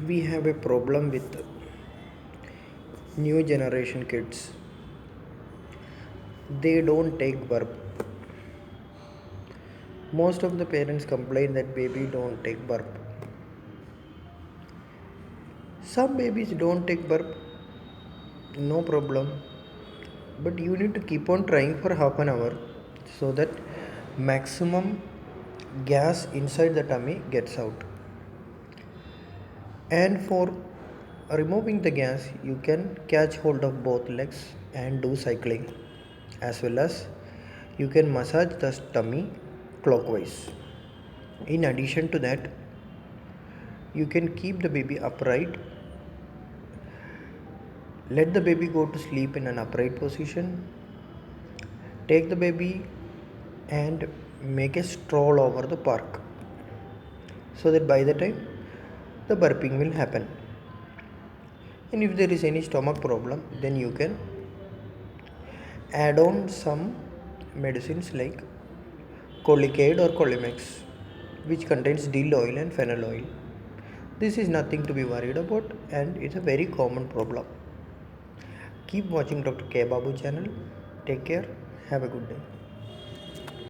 We have a problem with new generation kids. They don't take burp. Most of the parents complain that baby don't take burp. Some babies don't take burp, no problem. But you need to keep on trying for half an hour so that maximum gas inside the tummy gets out. And for removing the gas, you can catch hold of both legs and do cycling, as well as you can massage the tummy clockwise. In addition to that, you can keep the baby upright, let the baby go to sleep in an upright position, take the baby and make a stroll over the park so that by the time the burping will happen. And if there is any stomach problem, then you can add on some medicines like Colicade or Colimex, which contains dill oil and fennel oil. This is nothing to be worried about and it's a very common problem. Keep watching Dr. K. Babu channel. Take care. Have a good day.